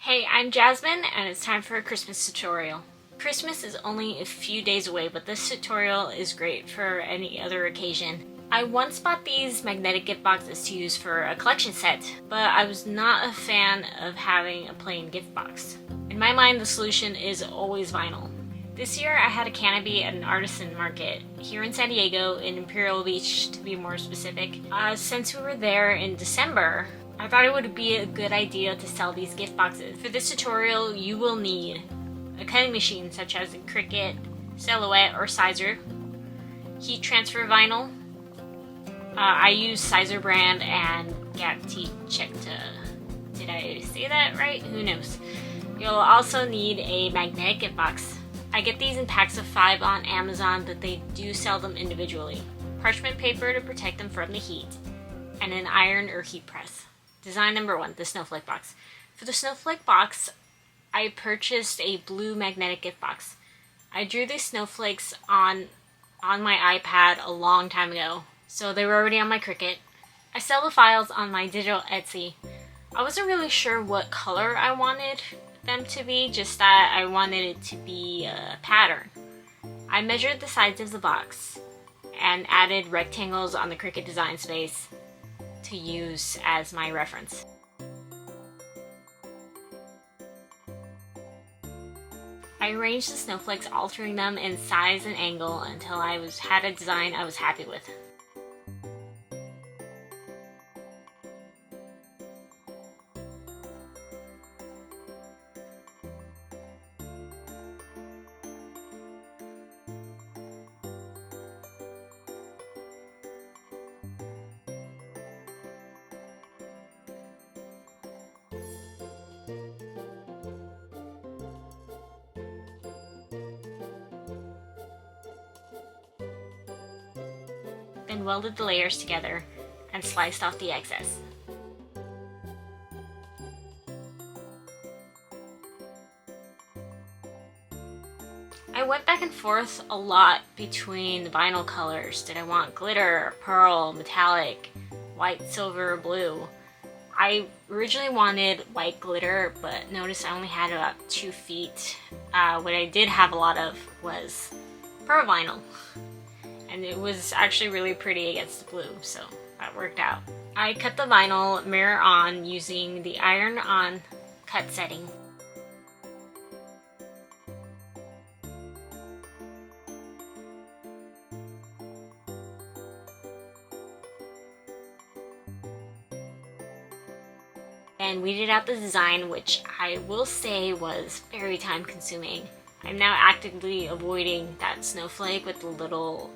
Hey, I'm Jasmine and it's time for a Christmas tutorial. Christmas is only a few days away, but this tutorial is great for any other occasion. I once bought these magnetic gift boxes to use for a collection set, but I was not a fan of having a plain gift box. In my mind, the solution is always vinyl. This year I had a canopy at an artisan market here in San Diego, in Imperial Beach to be more specific. Since we were there in December, I thought it would be a good idea to sell these gift boxes. For this tutorial, you will need a cutting machine such as a Cricut, Silhouette, or Siser, heat transfer vinyl. I use Siser brand and Gatichetta. Did I say that right? Who knows? You'll also need a magnetic gift box. I get these in packs of 5 on Amazon, but they do sell them individually. Parchment paper to protect them from the heat, and an iron or heat press. Design number 1, the snowflake box. For the snowflake box, I purchased a blue magnetic gift box. I drew these snowflakes on my iPad a long time ago, so they were already on my Cricut. I sell the files on my digital Etsy. I wasn't really sure what color I wanted them to be, just that I wanted it to be a pattern. I measured the sides of the box and added rectangles on the Cricut design space to use as my reference. I arranged the snowflakes, altering them in size and angle until I had a design I was happy with. Then welded the layers together and sliced off the excess. I went back and forth a lot between the vinyl colors. Did I want glitter, pearl, metallic, white, silver, blue? I originally wanted white glitter, but noticed I only had about 2 feet. What I did have a lot of was pearl vinyl. And it was actually really pretty against the blue, so that worked out. I cut the vinyl mirror on using the iron on cut setting. And weeded out the design, which I will say was very time consuming. I'm now actively avoiding that snowflake with the little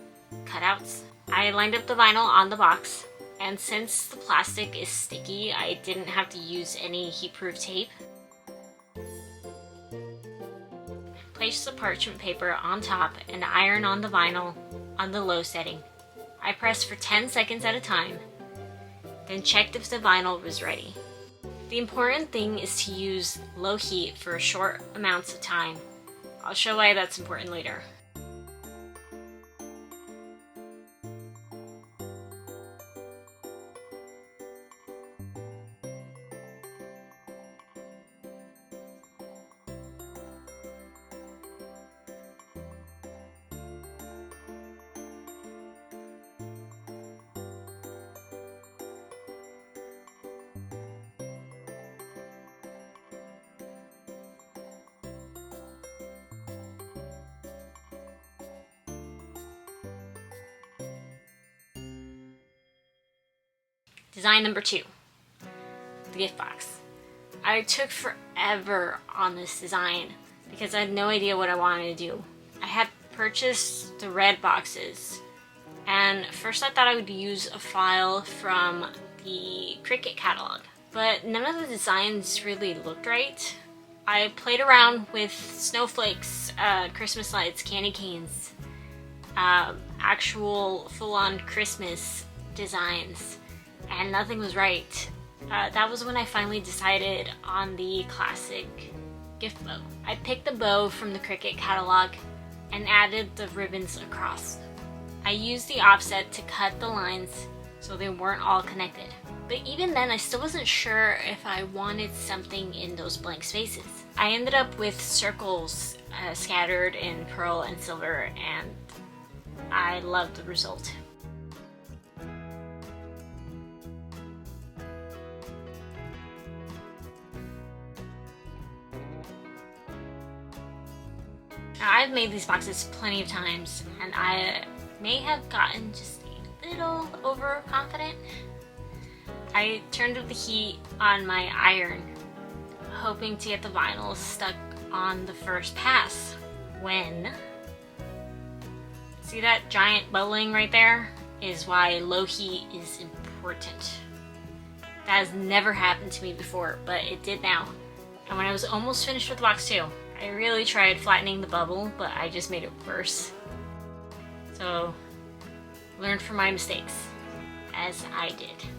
cutouts. I lined up the vinyl on the box, and since the plastic is sticky, I didn't have to use any heat-proof tape. Place the parchment paper on top and iron on the vinyl on the low setting. I pressed for 10 seconds at a time, then checked if the vinyl was ready. The important thing is to use low heat for short amounts of time. I'll show why that's important later. Design number 2, the gift box. I took forever on this design because I had no idea what I wanted to do. I had purchased the red boxes, and first I thought I would use a file from the Cricut catalog, but none of the designs really looked right. I played around with snowflakes, Christmas lights, candy canes, actual full-on Christmas designs, and nothing was right. That was when I finally decided on the classic gift bow. I picked the bow from the Cricut catalog and added the ribbons across. I used the offset to cut the lines so they weren't all connected. But even then, I still wasn't sure if I wanted something in those blank spaces. I ended up with circles scattered in pearl and silver, and I loved the result. Now, I've made these boxes plenty of times, and I may have gotten just a little overconfident. I turned up the heat on my iron, hoping to get the vinyl stuck on the first pass, when... See that giant bubbling right there? Is why low heat is important. That has never happened to me before, but it did now. And when I was almost finished with the box too, I really tried flattening the bubble, but I just made it worse. So, learn from my mistakes, as I did.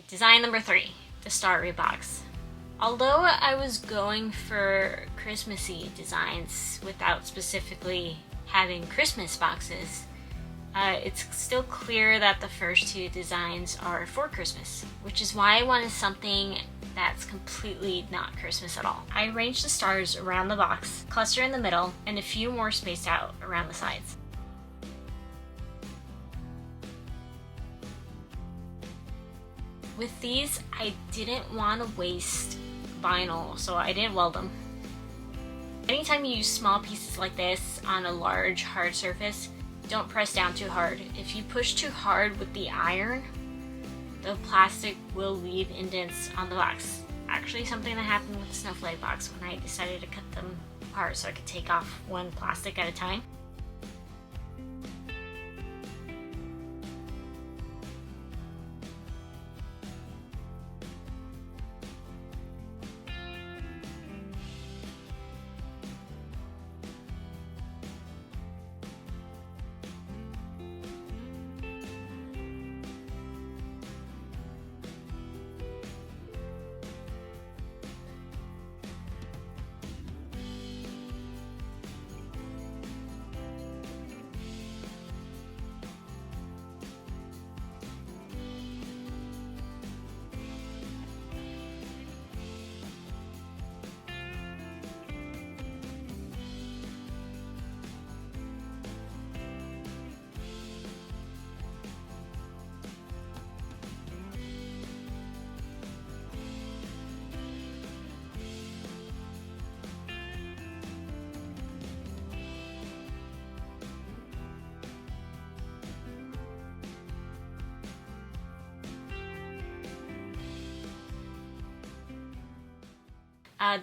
Design number 3, the Starry box. Although I was going for Christmassy designs without specifically having Christmas boxes, it's still clear that the first 2 designs are for Christmas, which is why I wanted something that's completely not Christmas at all. I arranged the stars around the box, cluster in the middle, and a few more spaced out around the sides. With these, I didn't want to waste vinyl, so I didn't weld them. Anytime you use small pieces like this on a large, hard surface, don't press down too hard. If you push too hard with the iron, the plastic will leave indents on the box. Actually, something that happened with the snowflake box when I decided to cut them apart so I could take off one plastic at a time.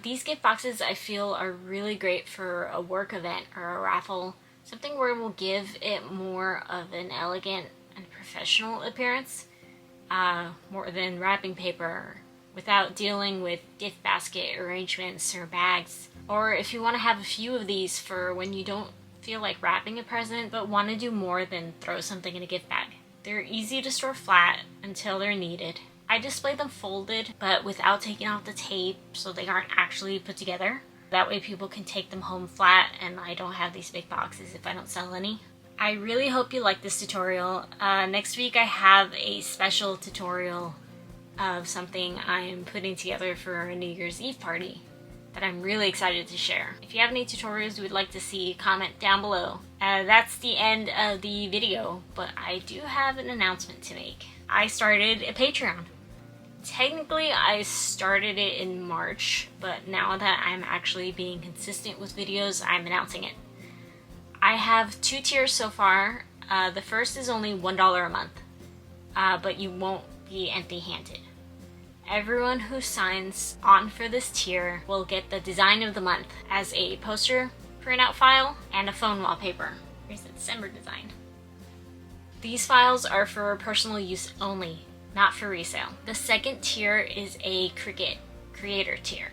These gift boxes I feel are really great for a work event or a raffle, something where we'll give it more of an elegant and professional appearance, more than wrapping paper, without dealing with gift basket arrangements or bags. Or if you want to have a few of these for when you don't feel like wrapping a present but want to do more than throw something in a gift bag. They're easy to store flat until they're needed. I display them folded but without taking off the tape so they aren't actually put together. That way people can take them home flat and I don't have these big boxes if I don't sell any. I really hope you like this tutorial. Next week I have a special tutorial of something I'm putting together for a New Year's Eve party that I'm really excited to share. If you have any tutorials you would like to see, comment down below. That's the end of the video, but I do have an announcement to make. I started a Patreon. Technically, I started it in March, but now that I'm actually being consistent with videos, I'm announcing it. I have 2 tiers so far. The first is only $1 a month, but you won't be empty-handed. Everyone who signs on for this tier will get the design of the month as a poster, printout file, and a phone wallpaper. Here's the December design. These files are for personal use only, not for resale. The second tier is a Cricut creator tier.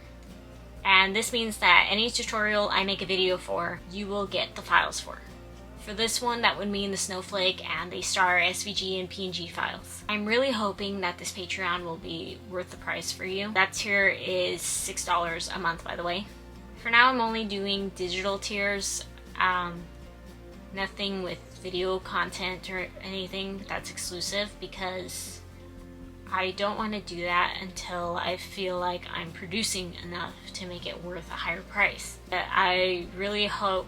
And this means that any tutorial I make a video for, you will get the files for. For this one, that would mean the snowflake and the star SVG and PNG files. I'm really hoping that this Patreon will be worth the price for you. That tier is $6 a month, by the way. For now, I'm only doing digital tiers. Nothing with video content or anything that's exclusive because I don't want to do that until I feel like I'm producing enough to make it worth a higher price. I really hope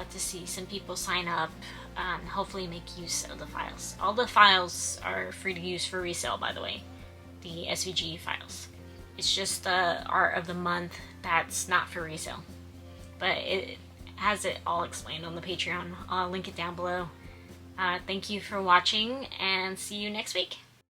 to see some people sign up and hopefully make use of the files. All the files are free to use for resale, by the way, the SVG files. It's just the art of the month that's not for resale. But it has it all explained on the Patreon. I'll link it down below. Thank you for watching and see you next week.